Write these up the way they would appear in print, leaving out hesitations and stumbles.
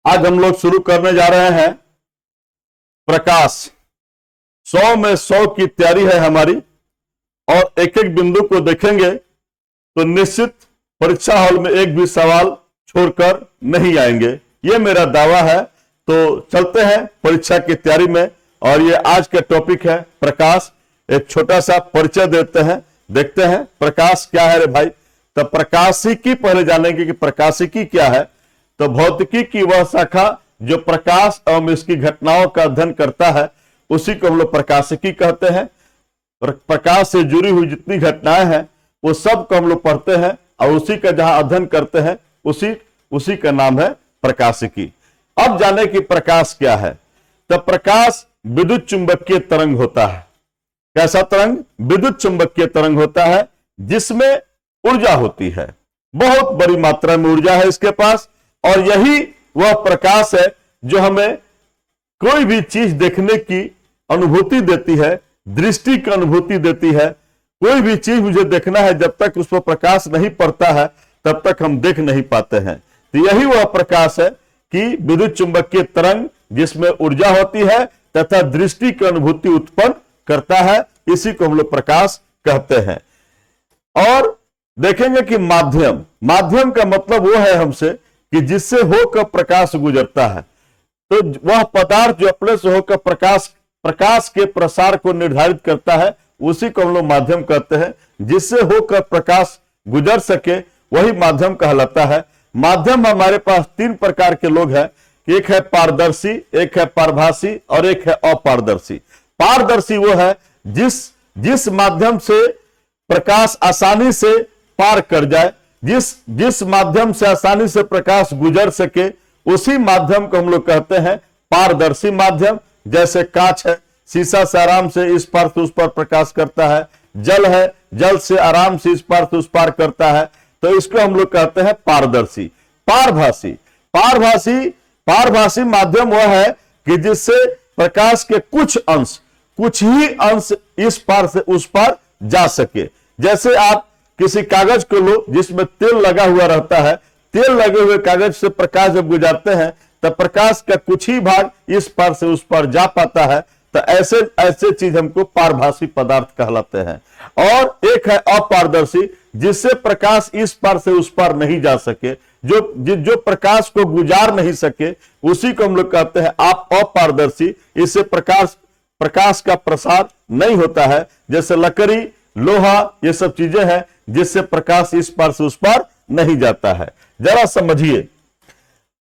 आज हम लोग शुरू करने जा रहे हैं प्रकाश। 100 में 100 की तैयारी है हमारी और एक एक बिंदु को देखेंगे तो निश्चित परीक्षा हॉल में एक भी सवाल छोड़कर नहीं आएंगे, ये मेरा दावा है। तो चलते हैं परीक्षा की तैयारी में और ये आज का टॉपिक है प्रकाश। एक छोटा सा परिचय देते हैं, देखते हैं प्रकाश क्या है रे भाई। तो प्रकाशिकी पहले जानेंगे कि प्रकाशिकी क्या है। तो भौतिकी की वह शाखा जो प्रकाश एवं इसकी घटनाओं का अध्ययन करता है उसी को हम लोग प्रकाशिकी कहते हैं। प्रकाश से जुड़ी हुई जितनी घटनाएं हैं वो सब को हम लोग पढ़ते हैं और उसी का जहां अध्ययन करते हैं उसी का नाम है प्रकाशिकी। अब जाने कि प्रकाश क्या है। तो प्रकाश विद्युत चुंबकीय तरंग होता है। कैसा तरंग? विद्युत चुंबकीय तरंग होता है जिसमें ऊर्जा होती है, बहुत बड़ी मात्रा में ऊर्जा है इसके पास। और यही वह प्रकाश है जो हमें कोई भी चीज देखने की अनुभूति देती है, दृष्टि की अनुभूति देती है। कोई भी चीज मुझे देखना है, जब तक उस पर प्रकाश नहीं पड़ता है तब तक हम देख नहीं पाते हैं। तो यही वह प्रकाश है कि विद्युत चुंबकीय तरंग जिसमें ऊर्जा होती है तथा दृष्टि की अनुभूति उत्पन्न करता है, इसी को हम लोग प्रकाश कहते हैं। और देखेंगे कि माध्यम का मतलब वो है हमसे कि जिससे होकर प्रकाश गुजरता है। तो वह पदार्थ जो अपने से होकर प्रकाश के प्रसार को निर्धारित करता है उसी को हम लोग माध्यम कहते हैं। जिससे होकर प्रकाश गुजर सके वही माध्यम कहलाता है। माध्यम हमारे पास 3 प्रकार के लोग हैं, एक है पारदर्शी, एक है पारभासी और एक है अपारदर्शी। पारदर्शी वो है जिस माध्यम से प्रकाश आसानी से पार कर जाए, जिस माध्यम से आसानी से प्रकाश गुजर सके उसी माध्यम को हम लोग कहते हैं पारदर्शी माध्यम। जैसे कांच है, शीशा से आराम से इस पार से उस पार प्रकाश करता है। जल है, जल से आराम से इस पार से उस पार करता है, तो इसको हम लोग कहते हैं पारदर्शी। पारभासी माध्यम वह है कि जिससे प्रकाश के कुछ ही अंश इस पार से उस पार जा सके। जैसे आप किसी कागज को लो जिसमें तेल लगा हुआ रहता है, तेल लगे हुए कागज से प्रकाश जब गुजरते हैं तब प्रकाश का कुछ ही भाग इस पार से उस पार जा पाता है। तो ऐसे चीज हमको पारभासी पदार्थ कहलाते हैं। और एक है अपारदर्शी जिससे प्रकाश इस पार से उस पार नहीं जा सके, जो प्रकाश को गुजार नहीं सके उसी को हम लोग कहते हैं आप अपारदर्शी। इससे प्रकाश का प्रसार नहीं होता है। जैसे लकड़ी, लोहा, ये सब चीजें हैं जिससे प्रकाश इस पार से उस पार नहीं जाता है। जरा समझिए,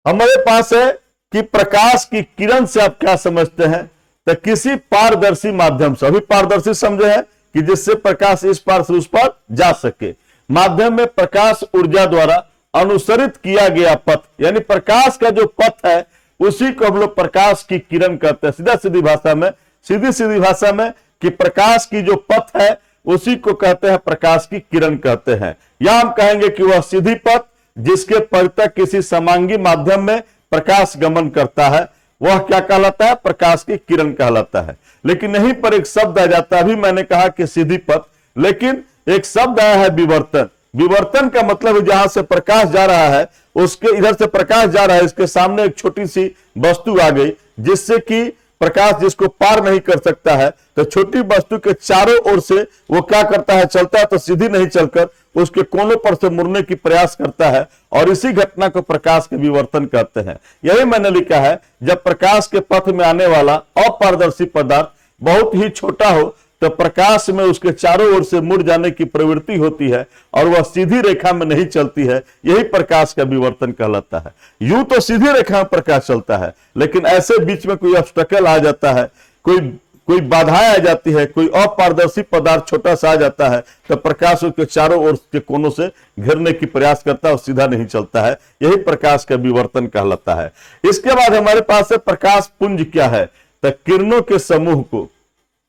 हमारे पास है कि प्रकाश की किरण से आप क्या समझते हैं। तो किसी पारदर्शी माध्यम से, अभी पारदर्शी समझे हैं कि जिससे प्रकाश इस पार से उस पार जा सके। माध्यम में प्रकाश ऊर्जा द्वारा अनुसरित किया गया पथ, यानी प्रकाश का जो पथ है उसी को हम लोग प्रकाश की किरण कहते हैं। सीधी भाषा में कि प्रकाश की जो पथ है उसी को कहते हैं प्रकाश की किरण कहते हैं। या हम कहेंगे कि वह सीधी पथ जिसके परितक किसी समांगी माध्यम में प्रकाश गमन करता है वह क्या कहलाता है? प्रकाश की किरण कहलाता है। लेकिन यहीं पर एक शब्द आ जाता है। अभी मैंने कहा कि सीधी पथ, लेकिन एक शब्द आया है विवर्तन। विवर्तन का मतलब जहां से प्रकाश जा रहा है उसके इधर से प्रकाश जा रहा है, इसके सामने एक छोटी सी वस्तु आ गई जिससे कि प्रकाश जिसको पार नहीं कर सकता है, तो छोटी वस्तु के चारों ओर से वो क्या करता है, चलता है तो सीधी नहीं चलकर उसके कोनों पर से मुड़ने की प्रयास करता है और इसी घटना को प्रकाश के विवर्तन कहते हैं। यही मैंने लिखा है, जब प्रकाश के पथ में आने वाला अपारदर्शी पदार्थ बहुत ही छोटा हो तो प्रकाश में उसके चारों ओर से मुड़ जाने की प्रवृत्ति होती है और वह सीधी रेखा में नहीं चलती है, यही प्रकाश का विवर्तन कहलाता है। यूं तो सीधी रेखा में प्रकाश चलता है, लेकिन ऐसे बीच में कोई ऑब्स्टेकल आ जाता है, कोई बाधाएं आ जाती है, कोई अपारदर्शी पदार्थ छोटा सा आ जाता है तो प्रकाश उसके चारों ओर के कोनों से घेरने की प्रयास करता है और सीधा नहीं चलता है, यही प्रकाश का विवर्तन कहलाता है। इसके बाद हमारे पास है प्रकाश पुंज क्या है। तो किरणों के समूह को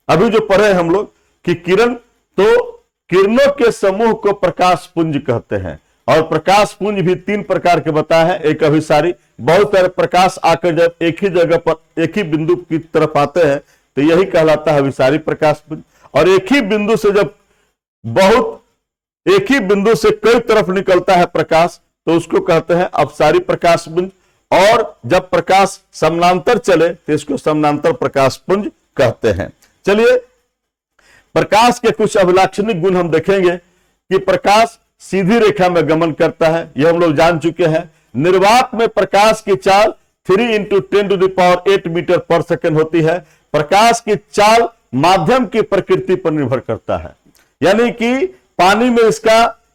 अभी जो पढ़े हम लोग कि किरणों के समूह को प्रकाश पुंज कहते हैं। और प्रकाश पुंज भी 3 प्रकार के बताए हैं। एक अभिसारी, बहुत सारे प्रकाश आकर जब एक ही जगह पर एक ही बिंदु की तरफ आते हैं तो यही कहलाता है अभिसारी प्रकाश पुंज। और एक ही बिंदु से कई तरफ निकलता है प्रकाश तो उसको कहते हैं अपसारी प्रकाश पुंज। और जब प्रकाश समानांतर चले तो इसको समानांतर प्रकाश पुंज कहते हैं। चलिए प्रकाश के कुछ अभिलाक्षणिक गुण हम देखेंगे कि प्रकाश सीधी रेखा में गमन करता है, यह हम लोग जान चुके हैं। निर्वात में प्रकाश की चाल 3 × 10⁸ मीटर पर सेकंड होती है। प्रकाश की चाल माध्यम की प्रकृति पर निर्भर करता है, यानी कि पानी में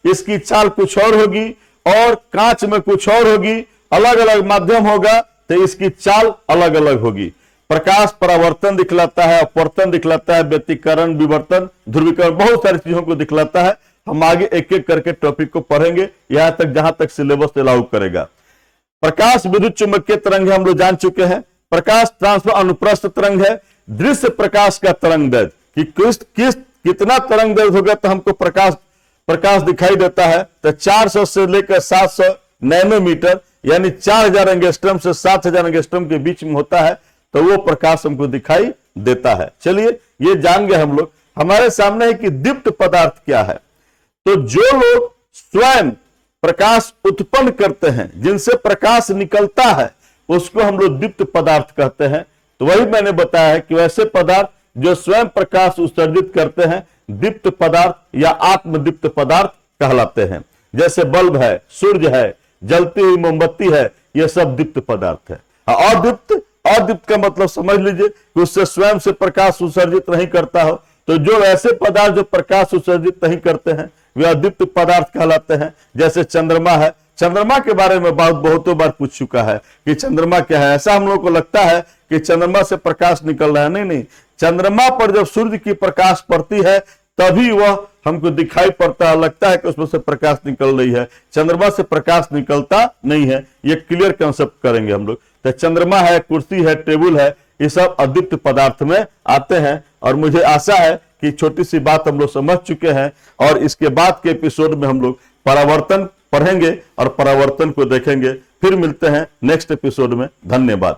इसकी चाल कुछ और होगी और कांच में कुछ और होगी, अलग अलग माध्यम होगा तो इसकी चाल अलग अलग होगी। प्रकाश परावर्तन दिखलाता है, अपवर्तन दिखलाता है, व्यतिकरण, विवर्तन, ध्रुवीकरण, बहुत सारी चीजों को दिखलाता है। हम आगे एक एक करके टॉपिक को पढ़ेंगे यहां तक जहां तक सिलेबस लागू करेगा। प्रकाश विद्युत चुंबकीय तरंग है, हम लोग जान चुके हैं। प्रकाश ट्रांसफर अनुप्रस्थ तरंग है। दृश्य प्रकाश का तरंग दैर्ध्य कि कितना तरंग दैर्ध्य होगा तो हमको प्रकाश दिखाई देता है, तो 400 से लेकर 700 नैनोमीटर यानी 4000 एंगस्ट्रम से 7000 एंगस्ट्रम के बीच में होता है, तो वो प्रकाश हमको दिखाई देता है। चलिए ये जान गए हम लोग। हमारे सामने है कि दीप्त पदार्थ क्या है। तो जो लोग स्वयं प्रकाश उत्पन्न करते हैं, जिनसे प्रकाश निकलता है, उसको हम लोग दीप्त पदार्थ कहते हैं। तो वही मैंने बताया है कि वैसे पदार्थ जो स्वयं प्रकाश उत्सर्जित करते हैं दीप्त पदार्थ या आत्मदीप्त पदार्थ कहलाते हैं। जैसे बल्ब है, सूर्य है, जलती हुई मोमबत्ती है, यह सब दीप्त पदार्थ है। अदीप्त का मतलब समझ लीजिए कि उससे स्वयं से प्रकाश उत्सर्जित नहीं करता हो। तो जो ऐसे पदार्थ जो प्रकाश उत्सर्जित नहीं करते हैं वे अदीप्त पदार्थ कहलाते हैं। जैसे चंद्रमा है, चंद्रमा के बारे में बहुतों बार पूछ चुका है कि चंद्रमा क्या है। ऐसा हम लोग को लगता है कि चंद्रमा से प्रकाश निकल रहा है, नहीं। चंद्रमा पर जब सूर्य की प्रकाश पड़ती है तभी वह हमको दिखाई पड़ता है, लगता है कि उसमें से प्रकाश निकल रही है। चंद्रमा से प्रकाश निकलता नहीं है, ये क्लियर कंसेप्ट करेंगे हम लोग। तो चंद्रमा है, कुर्सी है, टेबल है, ये सब अदीप्त पदार्थ में आते हैं। और मुझे आशा है कि छोटी सी बात हम लोग समझ चुके हैं और इसके बाद के एपिसोड में हम लोग परावर्तन पढ़ेंगे और परावर्तन को देखेंगे। फिर मिलते हैं नेक्स्ट एपिसोड में। धन्यवाद।